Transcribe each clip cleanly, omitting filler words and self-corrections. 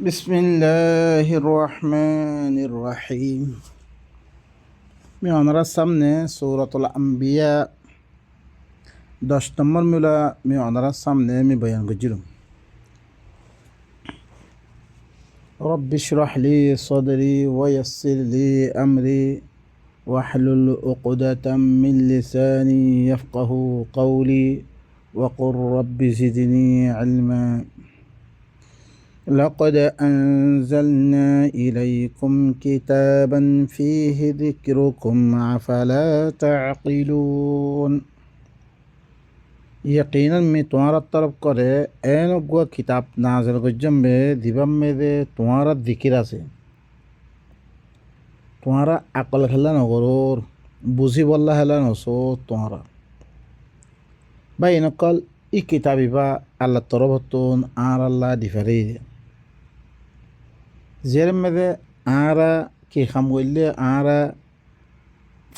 বিসমিল্লাহির রহমানির রহিম। আমি ওনার সামনে সূরাতুল আম্বিয়া 10 নম্বর মিলা আমি ওনার সামনে আমি বয়ান করছিলাম। রব্বি ইশরাহ লি সাদরি ওয়া ইয়াসসির লি আমরি ওয়াহলুল উকদাতাম মিন লিসানি ইয়াফকাহু কওলি ওয়া কুর রব্বি জিদনি ইলমা। لقد أنزلنا إليكم كتابا فيه ذكركم أفلا تعقلون। यकीनन मैं तुम्हारा तरफ करे एन गुआ किताब नाज़िल गज्जम में दिबम में दे तुम्हारा जिक्र से तुम्हारा अकल हल्ला न गरोर बुझी बल्ला हल्ला न सो तुम्हारा भाई नकल ई किताबी बा अल्लाह तरफ तुन आर अल्लाह दिफरी जेरम में दे आरा की खम गल्ले आरा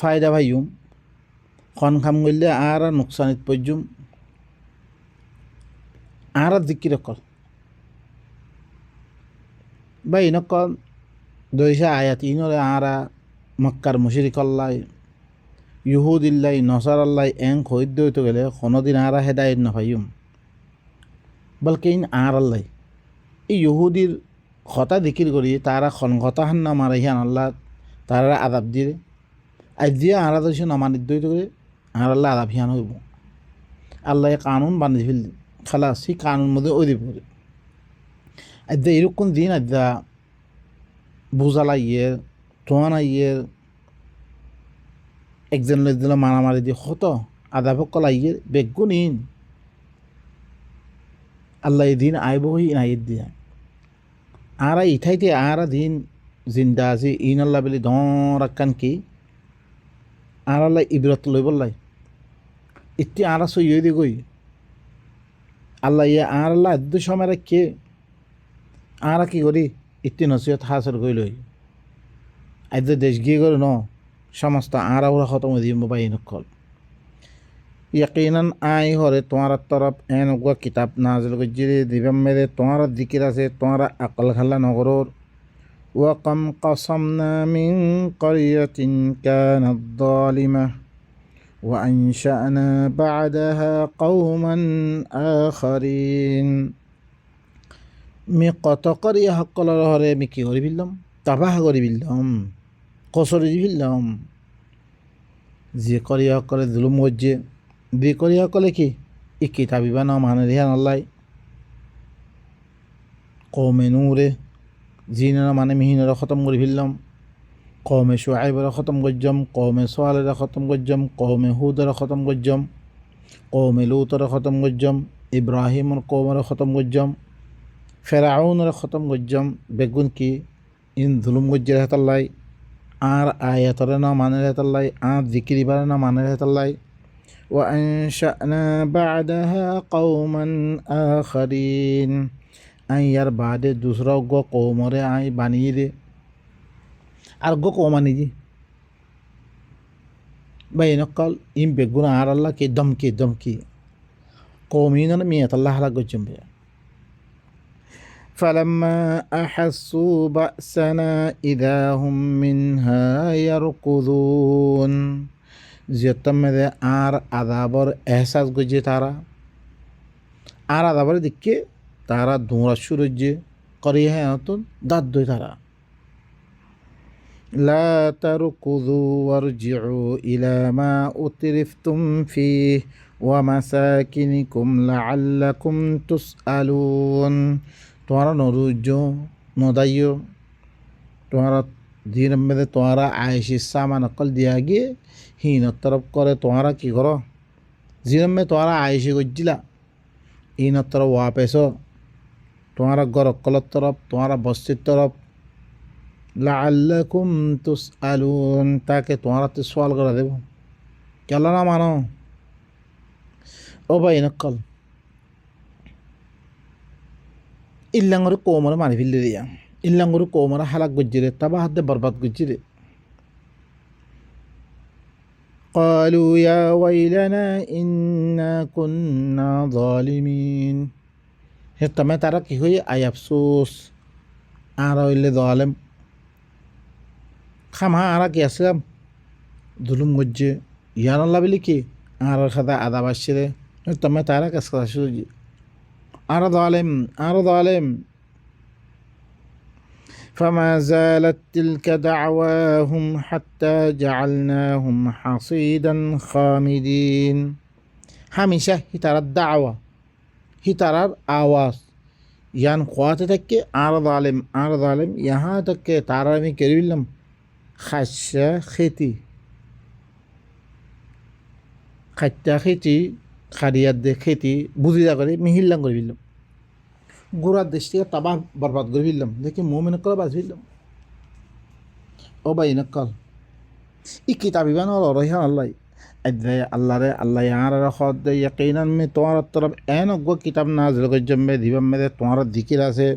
फ़ायदा भाईयुम खन खम गल्ले आरा नुकसानित पजुम आरा जिक्र कर भाई नकल दोइशा आयत इनोरे आरा मक्कार मुशरिक अल्लाह यहूद इल्लाई नसर अल्लाह एंग खोद दो तो गले कोनो दिन आरा हेदायत न भाईयुम बल्कि इन आर अल्लाह ई यहूदीर खता जिकिर करी तारा খন কথা হান না মারে হিয়ান আল্লাহ তারা আযাব দিয়ে আজ দিয়ে আরা তো নামানিত দইতে করে আর আল্লাহ আযাব হিয়ান হইব। আল্লাহ কানুন বানিয়ে ফেল খালাস সেই কানুন মধ্যে ওই দিব আজ এরকম দিন আজ বুঝালাইয়ে তোয়ানাইয়ের একজন লোকজন মারামারি দিয়ে হত আদাব কলাইয়ের বেগুনিন আল্লাহ এই দিন আইব হই নাইয়ের দিয়া आरा इठाइते आरा दिन जिंदा से इन अल्लाह बिली रक्कन की आरा ला इबरत लई बल्लाई इत्ती आरा सो ये दी गई अल्लाह ये आरा ला दु समय रखे आरा की करी इत्ती नसीहत हासिल गई लई आज देश गिয়ে গেল ন समस्त आरा ওরা খতম দিয়ে মোবাইল নকল यकीनन आई हो रे तुम्हारा तरफ एन गुआ किताब नाजिल गज्जिरे दिबम मेरे तुम्हारा जिक्र से तुम्हारा अकल खल्ला नगरोर वकम कसमना मिन क़रियतिन कानत ज़ालिमा व अंशअना बअदहा क़ौमन आखरीन। मैं कत करिया हक्कल हरे मैं कि करि बिल्लम तबाह करि बिल्लम कसरि बिल्लम जे करिया हक्कले जुलुम गज्जे বিকরিয়া কলে কি ই কিতাবি বানা মানে রিহান আল্লাহ কৌমে নূরে জিনেরা মানে মিহিনেরা খতম করে ফেললাম কৌমে শুআইবেরা খতম গজ্জম কৌমে সোয়ালেরা খতম গজ্জম কৌমে হুদেরা খতম গজ্জম কৌমে লুতরা খতম গজ্জম ইব্রাহিমর কৌমেরা খতম গজ্জম ফেরাউনরা খতম গজ্জম বেগুন কি ইন জুলুম গজ্জের হাতাল্লাই আর আয়াতরে না মানে হাতাল্লাই আর জিকিরি বারে না মানে হাতাল্লাই وأنشأنا بعدها قوما آخرين أن ير بعد दूसरा गो कौमरे आई बानिए दे আর গো কৌমানি জি भाई नकल इम बेगुना आर अल्लाह के दमकी कौमीन ने मियत अल्लाह ला गजम बे فلما أحسوا بأسنا إذا هم منها يركضون जियतम में दे आर आदाबर एहसास गुजे तारा आर आदाबर दिखे तारा धूरा शुरुजे करी है तो दाद दो तारा ला तरकुदु वरजिउ इला मा उतरिफ्तुम फीह व मसाकिनिकुम लअल्लकुम तुसअलून। तुम्हारा नरुजो नदाइयो तुम्हारा दिन में दे तुम्हारा आयशी सामान अकल दिया गया ही न तरफ करे तुम्हारा की करो जीवन में तुम्हारा आयशी गज्जिला ई न तरफ वापस हो तुम्हारा घर अकल तरफ तुम्हारा बस्ती तरफ लअल्लकुम तुसअलून ताकि तुम्हारा तो सवाल करा देबो क्या ना मानो ओ भाई नकल इल्लंगुर कोमर मारी फिल दिया इल्लंगुर कोमर हलाक गज्जिरे तबाह दे बर्बाद गज्जिरे قالوا يا ويلنا إنا كنا ظالمين। हे तमें तारा की हुई आई अफसोस আর হইলে দোয়ালেম খামা আর কি আসলাম দুলুম গজ্জে ইয়ার আল্লাহ বলি কি আর খাদা আদা বাসছে তুমি তারা কাজ করা শুধু আর দোয়ালেম فما زالت تلك دعواهم حتى جعلناهم حصيدا خامدين হামেশা হিতারার দাওয়া হিতারার আওয়াজ ইয়ান খোয়াতে থাকে আর জালেম ইহা থেকে তারা আমি কেড়ে দিলাম খাসা খেতি খাইটা খেতি খারিয়ার দে খেতি বুঝিয়া করে মিহিল্লাম করে দিলাম গোড়ার দেশ থেকে তাবাহ বরবাদ করে ফেললাম দেখি মোমেন কল বাজ ফেললাম ও বাই নকল ই কিতাব ইবান হল রহিহান আল্লাহ আল্লাহ আর খদ ইয়াকিনান মে তোমার তরফ এন অজ্ঞ কিতাব না জলগজ্জম মে দিবাম মে তোমার দিকির আছে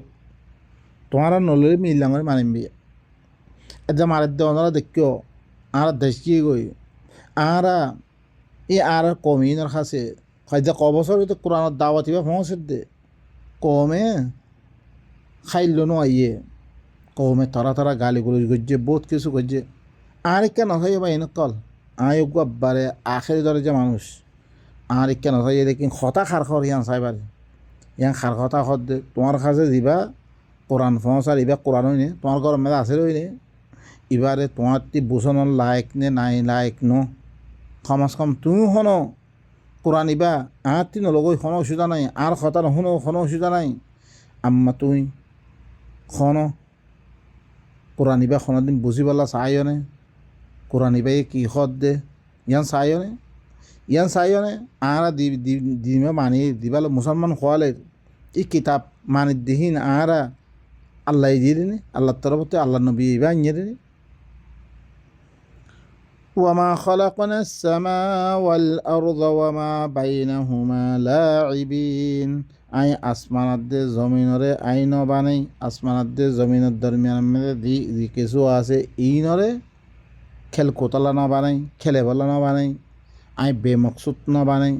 তোমার নলে মিললাম মানিম বিয়ে একদম আর ওনারা দেখিও আর দেশ কি গই আর এই আর কমিনের কাছে খাইজা ক বছর তো কোরআনের দাওয়াত ইবা পৌঁছে দে কমে খাইল নো আইয়ে কমে তারা গালি গুলি গজ্জে বহুত কিছু গজ্জে আর কেন হয় বা এনেকল আয় আব্বারে আখেরি দরে যে মানুষ আর কেন হয় দেখি খতা খার খর ইয়ান চাইবারে ইয়ান খার খতা খর দে তোমার কাছে দিবা কোরআন ফসার ইবা কোরআন হইনে তোমার ঘর মেলা আছে রইনে এবারে তোমার তি বুঝনের লায়ক নে নাই লায়ক ন কমাস কম তুমি হনো কোরআন ইবা আর তিন লগই কোনো অসুবিধা নাই আর কথা নহনো কোনো অসুবিধা নাই আম্মা তুমি খন কোরআন ইবা দিন বুঝি পেলা চাইনে কোরআন ইবাই কি খত দে ইয়ান চাইনে আর দিমে মানি দিবালে মুসলমান খোয়ালে এই কিতাব মানি দিহীন আর আল্লাহ দিয়ে দিনে আল্লাহ তরফতে আল্লাহ নবী ইবা আনিয়ে দিনে وما خلقنا السماء والأرض وما بينهما لاعبين আই আসমানত দে জমিনরে আই নবানাই আসমানত দে জমিনের দরমিয়ান মধ্যে দি কিছু আছে ইনরে খেল কোতলা নবানাই খেলে বলা নবানাই আই বেমকসুদ নবানাই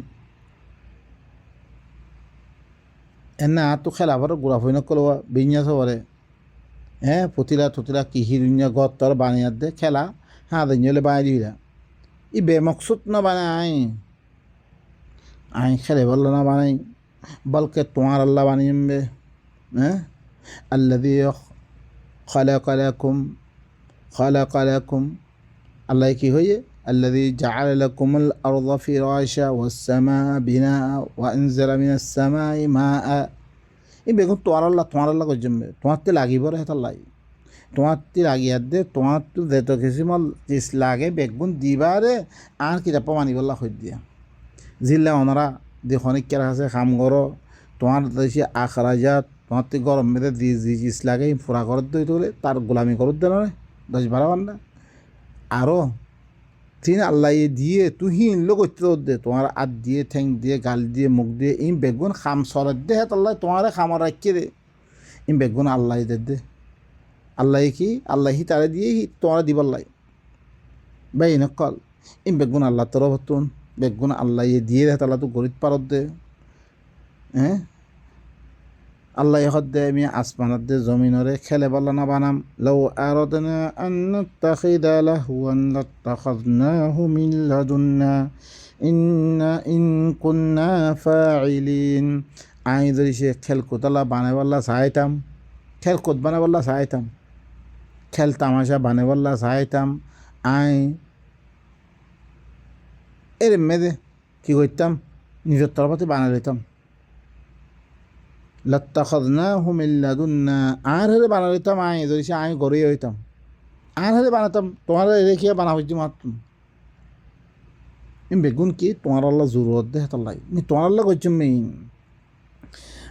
এনে তো খেলা ভরে গুড়া ফইন কলবা বিন্যাস ভরে হ্যাঁ পুতিলা কিহি দুনিয়া গত তর বানিয়ার দে খেলা হ্যাঁ দিলে বানিয়ে দিবি ই বেমকসুদ না বানাই আই খেলে বললো না বানাই বলকে তোমার আল্লাহ বানিয়ে হ্যাঁ আল্লাযী খালাকা লাকুম আল্লাহ কি হয়ে আল্লাযী জাআলা লাকুমুল আরদা ফিরাশা ওয়াস সামাআ বিনাআ ওয়া আনজালা মিনাস সামাই মাআ ই বেগুন তোমার আল্লাহ করজমবে তোমার তে লাগিব রে হেতাল্লাই তোমার তি লাগিয়ে দে তোমার তো যেত কিসিমল চিস লাগে বেগুন দিবারে আর কিতাব মানিবল্লা হই দিয়া জিল্লা ওনারা দেখনে কেরা আছে কাম করো তোমার দেশে আখরাজাত তোমার তি গরম মেয়েদের দি চিস লাগে ফুরা করত দই তোলে তার গোলামি করত দে নয় 10-12 ঘন্টা আরও তিন আল্লাহ দিয়ে তুহি ইনলো করতে দে তোমার আত দিয়ে ঠেং দিয়ে গাল দিয়ে মুখ দিয়ে ইম বেগুন খাম সরত দে হেত আল্লাহ তোমার খামর রাখিয়ে দে ইম বেগুন আল্লাহ দে আল্লাহ কি আল্লাহি তারা দিয়ে তোমার দিবার লাই বাই নকল ইম বেগুন আল্লাহ তরফতুন বেগুন আল্লাহ দিয়ে দে তালা তো গরিব পারত দে হ্যাঁ আল্লাহ হদ দে আমি আসমানত দে জমিনরে খেলে বলা না বানাম লও আরাদনা আন নাত্তাখিদা লাহওয়ান লাত্তাখাযনাহু মিন লাদুন্না ইন কুন্না ফাইলিন আই যদি সে খেল কোতলা বানাইবাল্লা চাইতাম খেল কোত বানাইবাল্লা চাইতাম খেল তামাশা বানাইবাল্লা চাইতাম আই এর মেদে কি করতাম নিজের তরফতে বানাই লইতাম লাত্তাখাযনাহু মিন লাদুন্না আর হলে বানাই লইতাম আই যদি সে আই গড়ে হইতাম আর হলে বানাতাম তোমার রেখিয়া বানা হইতে মারতাম বেগুন কি তোমার আল্লাহ জরুরত দে হেতাল্লাই তোমার আল্লাহ করছুম মেইন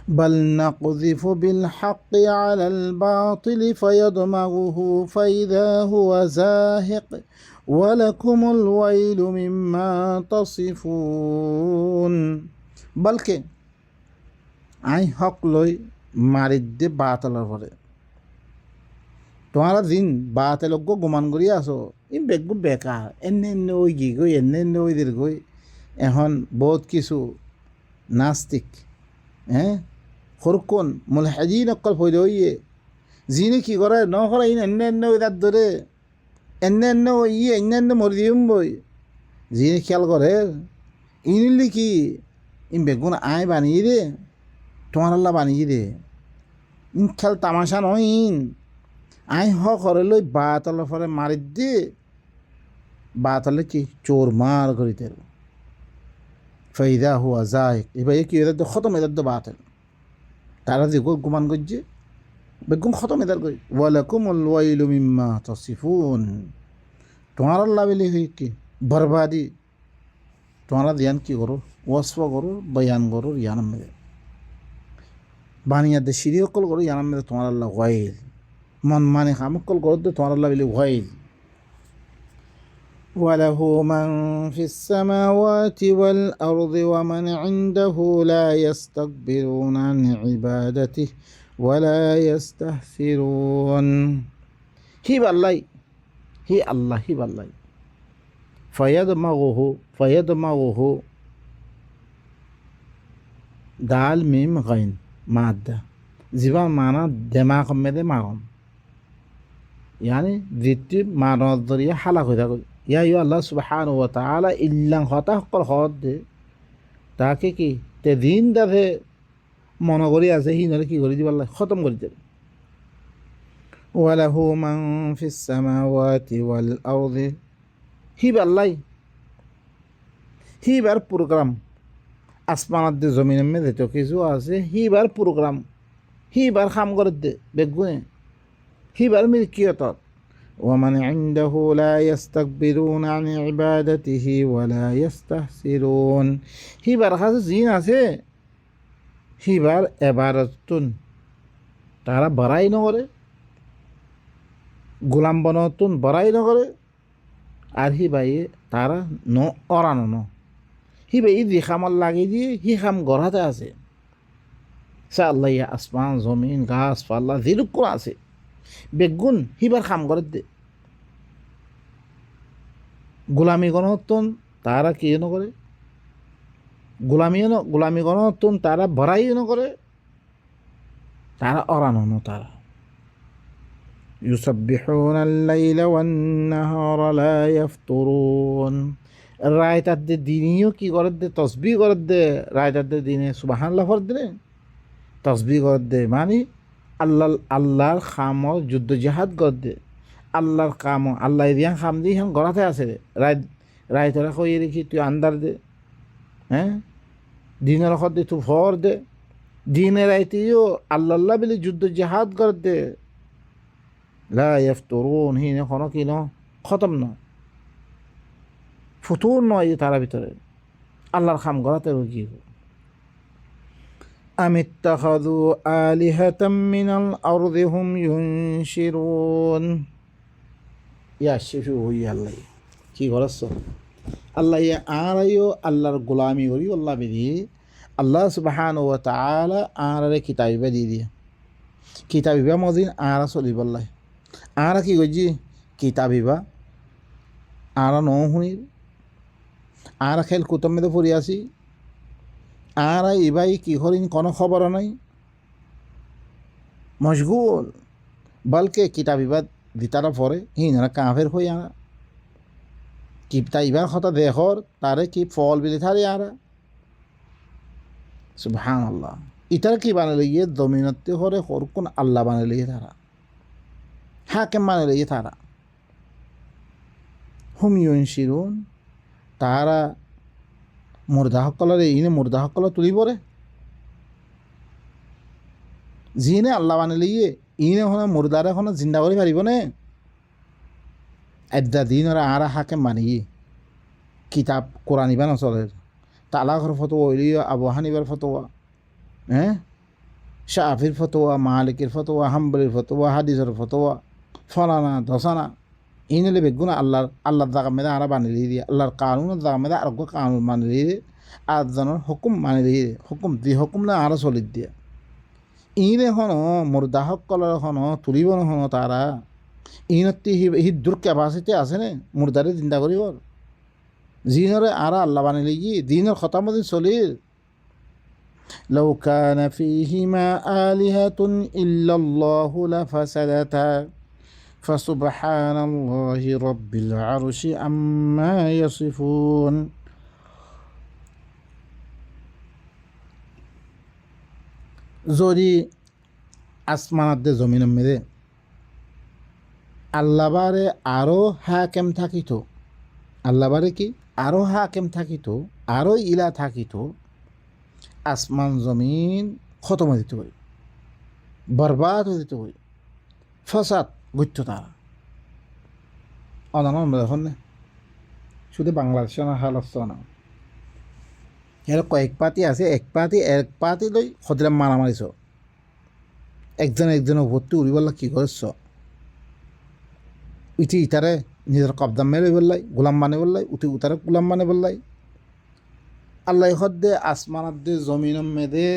بل نقذف بالحق على الباطل فيدمغه فإذا هو زاهق ولكم الويل مما تصفون বলকে আই হক লই মারি দে বাতলার পরে তোমার দিন বাতল গোমান করি আসো ই বেগুন বেকার এনে ওই গি গই এনে ওই দের গই এখন বহুত কিছু নাস্তিক হ্যাঁ হরকন মুলহাদিন অকল ফয়দা হইয়ে জিনে কি করে ন করে ইন এনে এনে ওই তার ধরে এনে এনে ওই এনে এনে মরি দিম বই জিনে খেয়াল করে ইনলি কি ইন বেগুন আয় বানিয়ে দে তোমার আল্লাহ বানিয়ে দে ইন খেল তামাশা নয় ইন আই হ করে লই বাতলের পরে মারি দে বাতলে কি চোর মার করিতে ফাইদা হুয়া যায় এবার কি এদের তো খতম এদের তো বাতেল তারা যে গুমান করছে বেগুন খতম এদের কই ওয়ালাকুমুল ওয়াইলু মিম্মা তাসিফুন তোমার আল্লাহ বলি হই কি বরবাদি তোমারা ধ্যান কি করো ওয়াসফ করো বয়ান করো ইয়ানাম মেরে বানিয়াতে সিঁড়ি অকল করো ইয়ানাম মেরে তোমার আল্লাহ ওয়াইল মন মানে খামকল করো তো তোমার আল্লাহ বলি ওয়াইল وله من في السماوات والأرض ومن عنده لا يستكبرون عن عبادته ولا يستهسرون هي بالله هي الله هي بالله فيدمغه دال ميم غين مادة زبان معنى دماغ مده ماغم يعني ذيتي معنى الضرية حلق هذا ইয়া ইয়া আল্লাহ সুবহানাহু ওয়া তাআলা ইল্লাং হতা হকল হদ দে তাকে কি তে দিন দাবে মনে করি আছে হি নলে কি করে দিবাল্লাহ খতম করে দেবে ওয়ালাহু মান ফিস সামাওয়াতি ওয়াল আরদি হিবাল্লাই হিবার প্রোগ্রাম আসমানাত দে জমিনের মধ্যে তো কিছু আছে হিবার প্রোগ্রাম হিবার কাম করে দে বেগুনে হিবার মিলকিয়ত ومن عنده لا يستكبرون عن عبادته ولا يستحسرون হিবার কাছে জিন আছে হিবার এবারতুন তারা বাড়াই নগরে গোলাম বনতুন বাড়াই নগরে আর হিবাই তারা ন অরানো ন হিবাই যে খামার লাগিয়ে দিয়ে হি খাম গড়াতে আছে সা আল্লাহ আসমান জমিন গাছ পাল্লা যেরূপ আছে বেগুন হিবার খাম করে দে গোলামি গণতন তারা কি করে গোলামি গণতন তারা ভরাই করে তারা অরানো তারা ইউসাব্বিহুনা আল-লাইলা ওয়ান-নাহারা লা ইয়াফতুরুন রায়তার দে দিনিও কি করে দে তসবিহ করে দে রায়তার দে দিনে সুবহানাল্লাহ পড়ে দে তসবিহ করে দে মানে আল্লাহর খামর যুদ্ধ জাহাদ গদ দে আল্লাহর কাম আল্লাহ দিয়ান খাম দিয়ে এখন গড়াতে আছে রে রায় তোরা কই রেখি তুই আন্দার দে হ্যাঁ দিনের খদ দে তুই ভর দে দিনের রাইতেও আল্লাহ বলে যুদ্ধ জাহাদ গর দে লা ইয়াফতুরুন হি কোনো কি ন খতম ন ফুতুর নয় তারা ভিতরে আল্লাহর খাম গড়াতে কি أم اتخذوا آلهة من الأرض هم ينشرون يا شيشو هي الله কি করছ আল্লাহ আরাইও আল্লাহর গোলামি করি আল্লাহ বেদি আল্লাহ সুবহানাহু ওয়া তাআলা আরারে কিতাবিবা দি দিয়ে কিতাবিবা মদিন আরা চলিব আল্লাহ আরা কি গজি কিতাবিবা আরা ন শুনি আরা খেল কুতুব মধ্যে পড়ি আছি আর ইবাই কি হরিণ কোনো খবর নাই মশগুল বলকে কিতাবিবাদ দিতারা পরে হিনারা কাফের হই আরা কিপতা ইবার কথা দেখর তারে কি ফল বিলি থারে আরা সুবহানাল্লাহ ইতার কি বানালে ইয়ে দমিনতে হরে হরকুন আল্লাহ বানালে তারা হাকিম বানালে তারা হুম ইউনশিরুন তারা মুর্দা সকলরে ইনে মুর্দা সকল তুলি পরে জিনে আল্লাহ বানালে ইনে হনে মুর্দারে হনে জিন্দা করে পারিব নে এদ্দা দিন ওরা আরা হাকে মানি কিতাব কোরআন ইবা নচলে তালাকর ফতোয়া ওইলিও আবু হানিবার ফতোয়া হ্যাঁ শাফির ফতোয়া মালিকের ফতোয়া হাম্বলির ফতোয়া হাদিসের ফতোয়া ফলানা দশানা ইনলে বেগুনা আল্লাহর জায়গা মেদা আরা বানিয়ে দিয়ে আল্লাহর কানুনের জায়গা মেদা আর কানুন মানি দিয়ে আটজনের হুকুম মানি দিয়ে হুকুম দি হুকুম না আরো চলি দিয়ে ইনে হন মুর্দা সকলের হন তুলিব নহন তারা ইনতি হি দূর ক্যাপাসিটি আছে নে মুর্দারে চিন্তা করিব জিনরে আরা আল্লাহ বানিলে দিনের খতামদিন চলির لو كان فيهما آلهة إلا الله لفسدتا فسبحان الله رب العرش عما يصفون যদি আসমানাতে জমিনের মেরে আল্লাহবারে আরও হাকেম থাকিত, আল্লাহবারে কি আরও হাকেম থাকিত, আরও ইলা থাকিত, আসমান জমিন খতম হয়ে দিতে হয়, বরবাদ হয়ে দিতে হয়, ফসাদ বুঝত তারা অনান এখন না শুধু বাংলাদেশে না হালস্ত না এর কয়েক পাতি আছে, এক পাতি লই সদিরাম মারামারিছ, একজনের ভর্তি উড়িবল্লা কি করছ উঠি ইটারে নিজের কবদাম মেরে বললাই গোলাম মানে বললাই, উঠি উতারে গোলাম মানে বললাই। আল্লাহ হদ্দে আসমানাত দে জমিন মেদে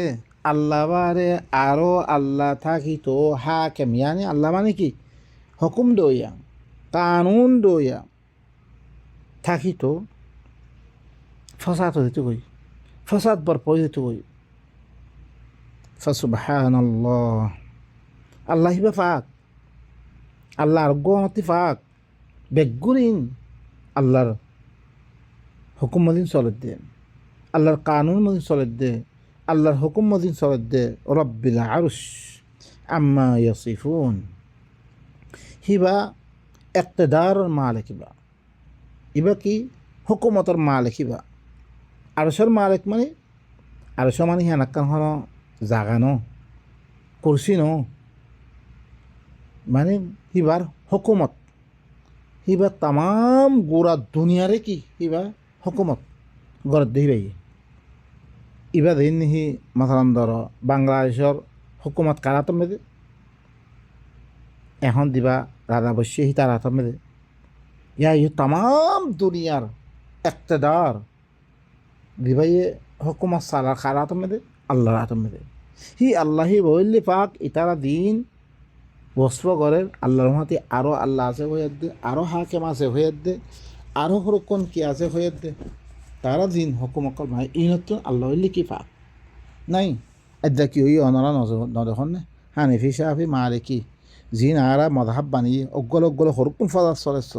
আল্লাহ বারে আরো আল্লাহ থাকিত হাকেম, ইয়ানি আল্লাহ মানে কি হুকুম দইয়া কানুন দইয়া থাকিত, ফসাদ হইতে কই, ফসাদ বরপর হইতে কই। ফাসুবহানাল্লাহ, আল্লাহ হিবা ফাক, আল্লাহর গণতি ফাক বেগুনিন আল্লাহর হুকুম মদিন চলত দে, আল্লাহর কানুন মদিন চলত দে, আল্লাহর হুকুম মদিন চলত দে। রব্বিল আরশ আম্মা ইয়াসিফুন, হিবা ইক্তদার মালিক, হিবা ইবা কি হুকুমতর মালিক, হিবা আরশের মালিক মানে আরশ মানে হেনাক্কান হন জাগা ন কুরসি ন, মানে হিবার হুকুমত, হিবা তাম গোড়া দুনিয়ারে কি হিবা হুকুমত গড় দিবাই। ইবা দিন নিহি মাথালান ধর বাংলাদেশের হুকুমত কারাত মেদে এখন দিবা রাধা বসে হি তার হাত মেদে, ইয়া ইউ তাম দুনিয়ার ইক্তদার দিবাইয়ে হুকুমত সালার খারাত মেদে আল্লাহর হাত মেদে। হি আল্লাহি বললি পাক ইতারা দিন বস্ত্র করে আল্লাহর হাতে আরও আল্লাহ আছে হয়ে দে, আরও হাকেম আছে হয়ে দে, আরও হরক্ষণ কি আছে হয়ে দে, তারা দিন হুকুমকল ভাই ই নতুন আল্লাহ হইলে কি পাক নাই। এদা কি হই অনরা নদেখন নে হানিফি সাহাফি মালিকি জিন আরা মধাব বানিয়ে অগ্গল হরক্ষণ ফজার চলেছ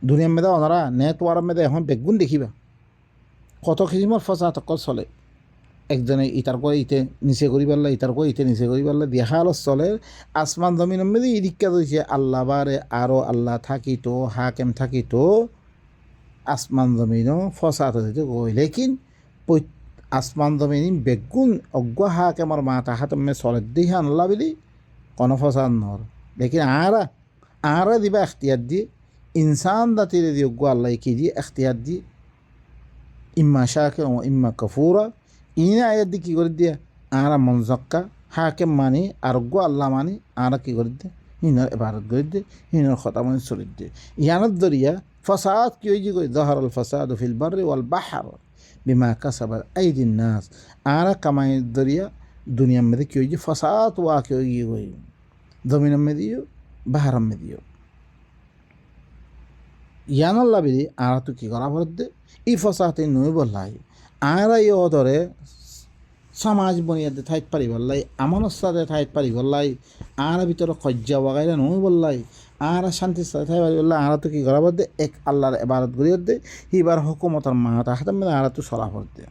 দুনিয়ার মেদা অনরা নেটওয়ার মেদা এখন বেগুন দেখিবা কত খিজিমর ফসাদ অকল চলে। একজনে ইটার করে ইতে নিচে করি পারলা, ইটার করে ইতে নিচে করি পারলা, দেখা আলো চলে আসমান জমিন মেদে ইদিকা দিয়েছে আল্লাহ বারে আরও আল্লাহ থাকিত হাকেম থাকিত আসমান জমিনও ফসাদ হইতে কই, লেকিন আসমান জমিন বেগুন অজ্ঞ হাকেমর মাথা হাত মে চলে দিয়ে আনলা বলি কোনো ফসাদ নর, লেকিন আরা দিবা এখতিয়ার দিয়ে ইনসান দাতিরে দিয়ে অজ্ঞ আল্লাহ কি দিয়ে এখতিয়ার দিয়ে ইম্মা শাকির ও ইম্মা কফুরা ইনে আয়াত দিয়ে কী করে দিয়ে আরা মনজক্কা হাকেম মানি আরোগ্য আল্লাহ মানি আরা কী করে দিয়ে হিনার এবারত করে দিয়ে হিনার খতা মানে চলে দিয়ে ইয়ানত দরিয়া ফসাদ কি হয়ে যে জহর আল ফসাদ ফিল বাররি ওয়াল বাহর বিমা কাসাবাত আইদিন নাস, আরা কামাই দরিয়া দুনিয়ার মধ্যে কি হয়ে যে ফসাদ ওয়া কি হয়ে গিয়ে জমিনের মধ্যেও বাহারের মধ্যেও ইয়ানাল্লা বিলি আরা তো কী করা বলতে দে ই ফসাতে নই বললাই আরা ই অদরে সমাজ বনিয়াদে ঠাইত পারি বললাই আমানোর সাথে ঠাইত পারি বললাই আরা ভিতরে খজ্জা বাগাইলে নই বললাই আরা শান্তির সাথে ঠাই পারি বললাই আরা তো কী করা বলতে এক আল্লাহর এবারত করিয়ে দে হিবার হুকুমতার মাথা হাতে মেলে আরা তো সলা দে।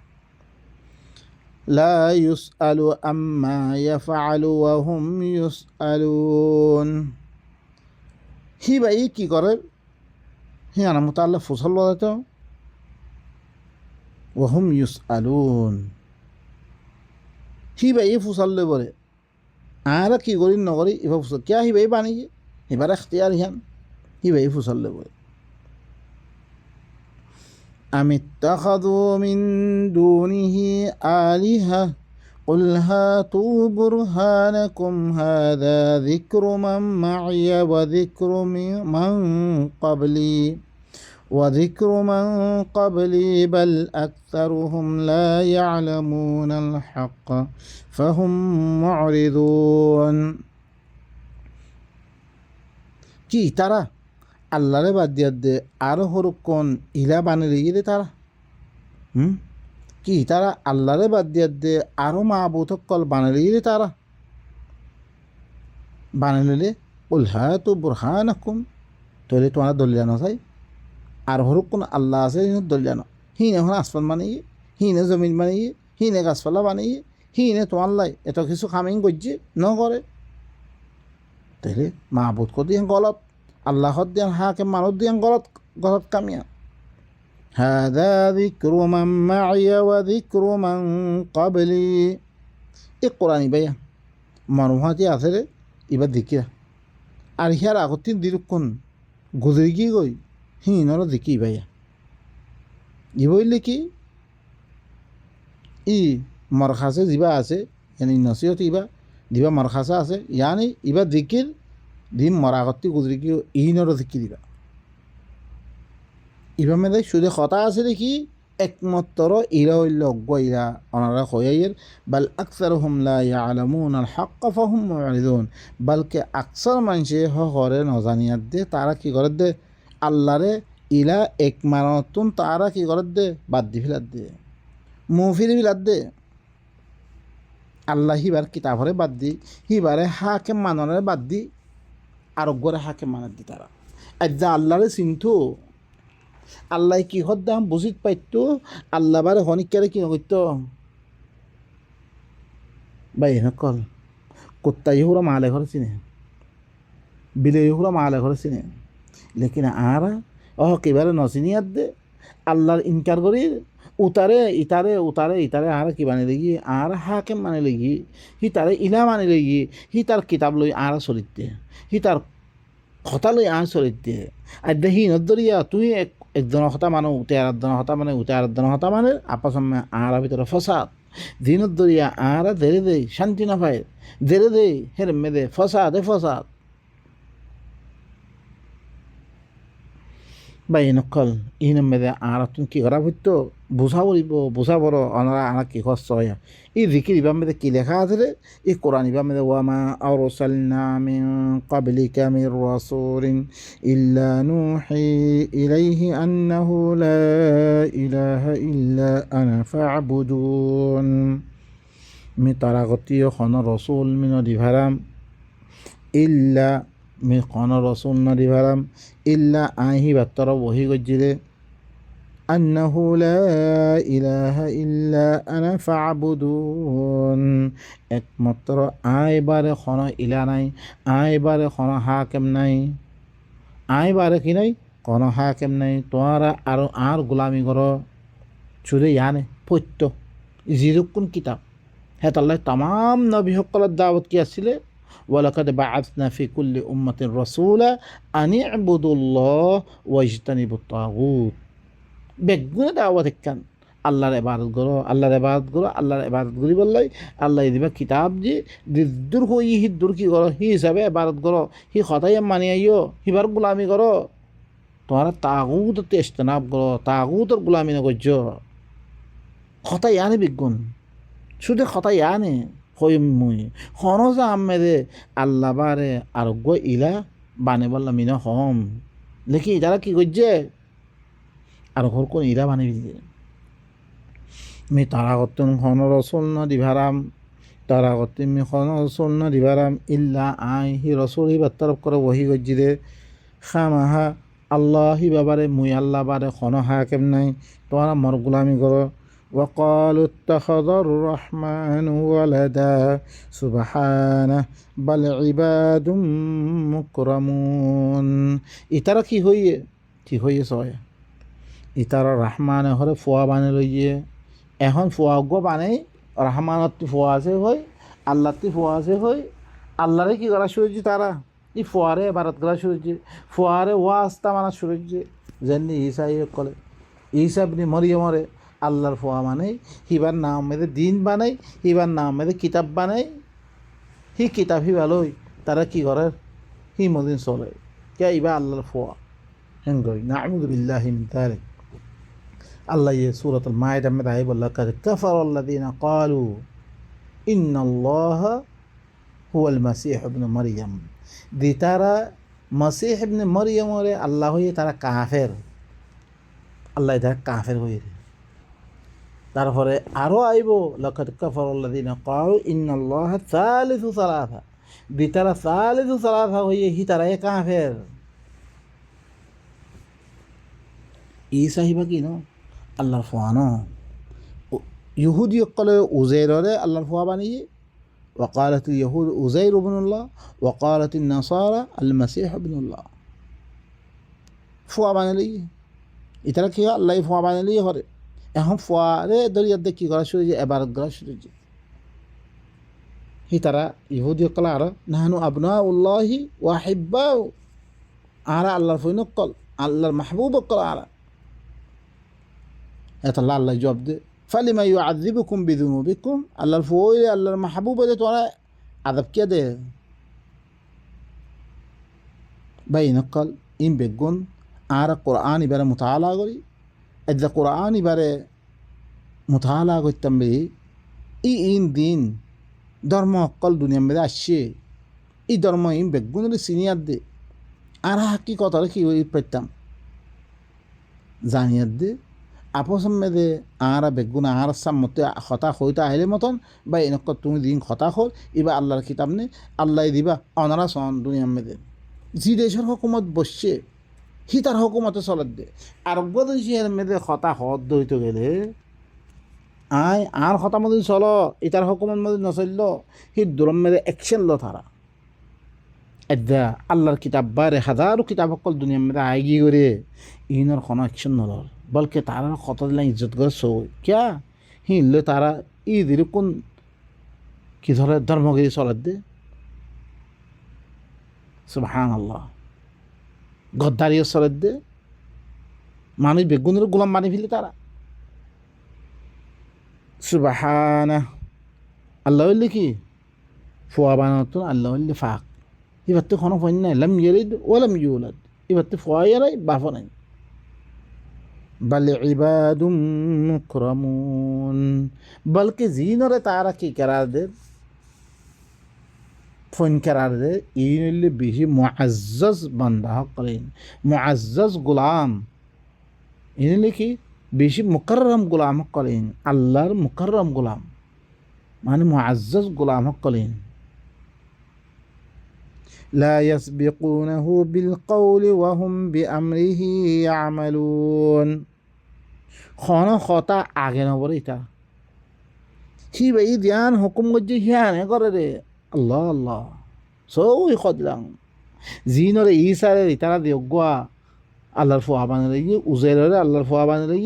লা ইউসআলু আম্মা ইয়াফআলু ওয়া হুম ইউসআলুন, হিবাই কি করে হি আনা মুতাআল্লিক ফুসল বলতো ওয়া হুম ইউসআলুন, হিবাই ফুসাল্লে বলে আর কি করি নকরি এবার ফুসল কিয়া হিবাই বানিয়ে এবার এখতিয়ার হিয়ান হিবাই ফুসাল্লে বলে। আম ইত্তাখাযু মিন দুনিহি আলিহা قل هاتوا برهانكم هذا ذكر من معي وذكر من قبلي بل أكثرهم لا يعلمون الحق فهم معرضون। কি তারা আল্লাহরে বাদ দিয়ে দে আরো হরক্ষণ ইলা বানিয়ে দিয়ে তারা কি তারা আল্লাহরে বাদ দিয়ে দে আরও মাহবুদ কল বানাইলে তারা বানাইলে উল হ্যাঁ তো বুরহানাকুম তাহলে তোমার দলিলানো চাই আর হরুক কোন আল্লাহ আছে দলিলানো হিন এখন আসমান বানিয়ে হিনে জমিন বানিয়ে হিনে গাছপালা বানিয়ে হিনে তোমার লাই এত কিছু কামিং করছে ন করে তাহলে মাহবুদ কর দিয়ে গলত আল্লাহ দিয়ে হাকে মানুষ দিয়ে গলত গলত কামিয়া هذا ذكر من معي وذكر من قبلي এই কোরআন ইবাইয়া মনোভাতি আছে রে এবার দেখিয়া আর হিয়ার আগতে দিরক্ষণ গুজরি গিয়ে গই হিনর দেখি ইবাইয়া ইবইলে কি ই মরখাসে যিবা আছে ইয়ানি নসিহত ইবা দিবা মরখাসা আছে ইয়ানি ইবা দিকির দিন মরাগতি গুজরি গিয়ে ইনর দেখি দিবা ইবা মেয়েদের শুধু কথা আছে দেখি একমাত্র ইরা হইল অজ্ঞ ইরা ওনারা হইয়ের বাল আকসার হুমলা ইয়ালামুন আল হক ফাহুম মুরিদুন বালকে আকসার মানুষে হরে নজানিয়াত দে তারা কি করে দে আল্লাহরে ইলা এক মানতুন তারা কি করে দে বাদ দি ফেলার দে মুফির ফেলার দে আল্লাহ হিবার কিতাবরে বাদ দি হিবারে হাকে মানরে বাদ দি আরোগ্যরে হাকে মানার দি তারা আজ আল্লাহরে চিন্তু আল্লাহ কি হদ্দাম বুঝিত পাইতো আল্লাহ বারে হনিকারে কি নকইত ভাই নকল কুত্তা ইহুরা মালে ঘরে চিনে বিলে ইহুরা মালে ঘরে চিনে লেকিন আর কিবারে নচিনিয়াত দে আল্লাহর ইনকার করি উতারে ইতারে উতারে ইতারে আর কি বানি লেগি আর হাকেম মানে লেগি হি তারে ইলা মানে লেগি হি তার কিতাব লই আর চলিতে হি তার কথা লই আর চলিতে আর দেখি নদরিয়া তুই একজনের কথা মানে উঠে আর একজনের কথা মানে উঠে আর একজনের কথা মানে আপা সামনে আর ভিতরে ফসাদ দিনত দরিয়া আর ধেরে দেই শান্তি না পায় ধেরে দেই হের মেদে ফসাদ ফসাদ বা নকল ইন মেদে আর তুমি কি করা হইতো বুঝা বলিব বুঝা বড় অনারা আর কি কষ্ট হয় এই জিকির ইবা মেদে কি লেখা আছে রে এই কোরআন ইবা মেদে ওয়ামা আরসালনা মিন ক্বাবলিকা মির রাসূলিন ইল্লা নুহি ইলাইহি আন্নাহু লা ইলাহা ইল্লা আনা ফা'বুদুন মি তারাগতীয় খন রসুল মিন দিভারাম ইল্লা মি খন রসুল ন দিভারাম ইল্লা আহি বাত্তর বহি গজ্জিরে আন্নাহু লা ইলাহা ইল্লা আনা ফা'বুদুন একমাত্র আইবারে খন ইলা নাই আইবারে খন হাকেম নাই আইবারে কি নাই কোন হাকেম নাই তোরা আর গোলামি কর চুরে ইয়ানে পত্য জিরুকুন কিতাব হ্যাঁ তাল্লাহ তাম নবী সকলের দাওয়াত কি আসছিলে ওয়ালাকাদ বাআসনা ফি কুল্লি উম্মাতিন রাসূলা আন ইবুদুল্লাহ ওয়াজতানিবুত তাগুত বেগুনে দাওয়াত একখান আল্লাহর ইবাদত করো আল্লাহর ইবাদত করো আল্লাহর ইবাদত করি বললাই আল্লাহ দিবা কিতাব যে দূর হই হি দূর কি করো হি হিসাবে ইবাদত করো হি কথাই মানি আইও হিবার গোলামি করো তোমরা তাগুত ইজতিনাব করো তাগুতের গোলামি না করছো কথা ইয়ানে বিজ্ঞান শুধু কথা ইয়ানে হই মুই হনজা আমেদে আল্লাহ বারে আরোগ্য ইলা বানে বললাম মিনা হম দেখি যারা কি করছে আর ঘর কোন ইলা বানে দিছে মি তারা করতে হন রসুল ন দিভারাম তারা করতে মি হন রসুল ন দিভারাম ইল্লা আই হি রসুল হি বাত্তারফ করে বহি গজ্জি দে খামাহা আল্লাহ হি বাবারে মুই আল্লাহ বারে হন হাকেম নাই তোমরা মর গোলামি করো وقالوا اتخذ الرحمن ولدا سبحانه بل عباد مكرمون ইতারা কি হইয়ে সয় ইতারা রহমান হরে ফুয়া বানে লইয়ে এখন ফুয়াগ্য বানে রহমানত্তি ফুয়া আছে হই আল্লাহতি ফুয়া আছে হই আল্লাহরে কি করা শুরুছি তারা ই ফুয়ারে ভারত করা শুরুছি ফুয়ারে ওয়াস্তা মানা শুরুছি যেমনি ঈসা কলে ঈসা ইবনে মরিয়মরে আল্লাহর ফুয়া বানাই হিবার নাম মেদে দিন বানাই হিবার নাম মেদে কিতাব বানাই হি কিতাব হি ভালোই তারা কি করে হি মদিন চলে কে ইবা আল্লাহর ফুয়া হেঙ্গই নাউযু বিল্লাহি মিন যালিক আল্লাহ ইয়ে সূরাতুল মাইদা মে আই বললা কাদ কাফারাল্লাযিনা ক্বালু ইন্নাল্লাহা হুয়াল মাসীহ ইবনে মারইয়াম দি তারা মাসীহ ইবনে মারইয়াম রে আল্লাহ হয়ে তারা কাফের আল্লাহ তারা কাফের হয়ে তারপরে আরও আইব লাকাদ কাফারাল্লাযীনা ক্বালু ইন্নাল্লাহা সালিসু সালাসা, দিতারা সালিসু সালাসা হইয়ে হি তারা কাফের। ই সাহিবা কি ন আল্লাহর ফুয়ানো ইহুদি অকলে উজাইররে আল্লাহর ফুয়া বানিয়ে وقالت اليهود عزير ابن الله وقالت النصارى المسيح ابن الله। ফুয়া বানালিয়ে ইতারা কি আল্লাহ ফুয়া বানালিয়ে করে। এখন ফুয়ারে দরিয়াতে কি করা শুরু যে এবারত করা শুরু যে হি তারা ইহুদি অকলে আর নাহানু আবনাউল্লাহি ওয়া হিব্বাউ, আরা আল্লাহর ফুই নকল আল্লাহর মাহবুব অকল আরা এত আল্লাহ জবাব দে ফালিমা ইউআযিবুকুম বিযুনুবিকুম, আল্লাহর ফুই আল্লাহর মাহবুব হলে তোরা আযাব কে দে বাই নকল ইন বেগুন আর কোরআন ইবারে মুতাআলা করি এদা কোরআন ইবারে মুতাআলা করতাম বে ইন দিন ধর্ম অকল দুনিয়ার মধ্যে আসছে এই ধর্ম ইন বেগুনের সিনিয়র দে আর হাকি কথা কি পেতাম জানিয়ার দে আপসম মেদে আরা বেগুন আর সামতে হতা হইতে আহিলে মতন বা এনেক তুমি দিন হতা হল এবার আল্লাহর কিতাব নে আল্লাহ দিবা অনারা সন দুনিয়ার মেদে যে দেশের হকুমত বসছে হি তার হকুমতে চলত দে আরব্য দেশের মেদে হতা হত দইতে গেলে আয় আর হতা মধ্যে চল ইতার হকুমত মধ্যে নচলল সি দূরম মেদে অ্যাকশন ল তারা এদা আল্লাহর কিতাব বারে হাজারো কিতাব সকল দুনিয়ার মধ্যে আইগি করে ইনর কোনো অ্যাকশন নল বলকে তারা কত দিলাম ইজ্জত করে সই ক্যা হিনলে তারা ঈদের কোন কি ধরে ধর্মগিরি চলার দে সুবহানাল্লাহ গদ্দারিও চলার দে মানুষ বেগুনের গোলাম বানিয়ে ফেলে তারা সুবহানাহ। আল্লাহ হইলে কি ফুয়া বানাতো আল্লাহ হইলে ফাঁক এবার তো কোনো ফোন নাই লাম ইয়ালিদ ওয়ালাম ইউলাদ এবার তো ফুয়াই বাপ নাই বল ইবাদুম মুকরামুন বলকে জিনরে তারা কি করার দে ফোন করার দে ইনলে বেশি মুআজ্জাজ বান্দা করেন মুআজ্জাজ গোলাম ইনলে কি বেশি মুকাররম গোলাম করেন আল্লাহর মুকাররম গোলাম মানে মুআজ্জাজ গোলাম করেন لا يسبقونه بالقول وهم بأمره يعملون খানা খতা আগে নবরে ইতা হি ভাই ধ্যান হুকুম গজ্জে হিয়ানে করে রে আল্লাহ আল্লাহ সই খদলাম জিনরে ঈসারে ইতারা দিগা আল্লাহর ফুয়া বানালে উজাইরে আল্লাহর ফুয়া বানালে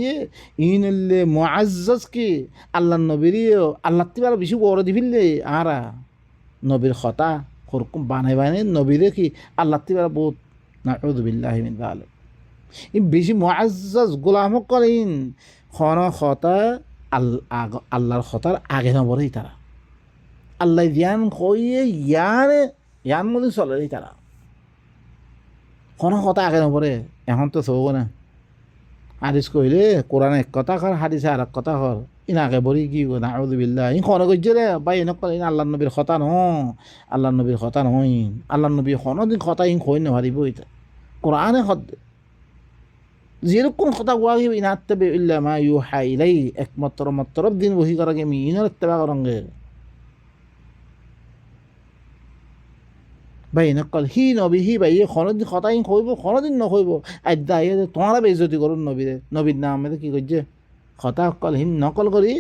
ইনলে মুআজ্জাজ কি আল্লাহর নবীরিও আল্লাহ তিবার বেশি বড় দিবিলে আরা নবীর খতা ওরকম বানাই বানাই নবীরে কি আল্লাহ তিবার বহুত নাউযু বিল্লাহি মিন যালিক বেশি মুআজ্জাজ গোলাম করেন খানা খতা আল্লাহর খতার আগে নবরেই তারা আল্লাহ জ্ঞান কইয়ে ইয়ান মধ্যে চলে তারা খানা খতা আগে নবরে এখন তো চব না হাদিস কইলে কোরআন এক কথা কর হাদিসে আর এক কথা কর ইন আগে বলি কি নাউযু বিল্লাহ ইন খানা গজ্জে রে ভাই এনে কল ইন আল্লাহর নবীর খতা ন আল্লাহর নবীর খতা নয় আল্লাহর নবী কোনদিন খতা ইন কই না পারিব এটা কোরআনে খত যেরকম কথা কোয়া গিয়ে ইনাত্তাবি ইল্লা মা ইউহা ইলাই একমাত্র দিন বহি করা গে মিনার ইত্তেবা করঙ্গে ভাই নকল হি নবী হি ভাই কোনদিন কথা ইন কইব কোনদিন নকইব আদ্দা আইয়ে তোমারা বেইজ্জতি করুন নবীরে নবীর নামে কি কইছে কথা কল হিন নকল করি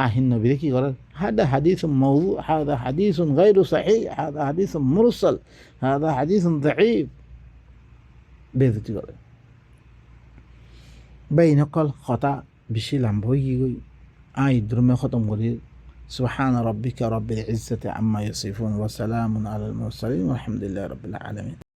আহিন নবীরে কি করে হাদা হাদিস মাউযু হাদা হাদিস গায়রু সহিহ হাদা হাদিস মুরসাল হাদা হাদিস যায়ীফ বেইজ্জতি করে ভাই নকল কথা বেশি লাম্ব হয়ে গই আই দ্রমে খতম করি সুবহান রাব্বিকা রাব্বিল ইজ্জাতি আম্মা ইয়াসিফুন ওয়া সালামুন আলাল মুরসালিন ওয়া আলহামদুলিল্লাহি রাব্বিল আলামিন।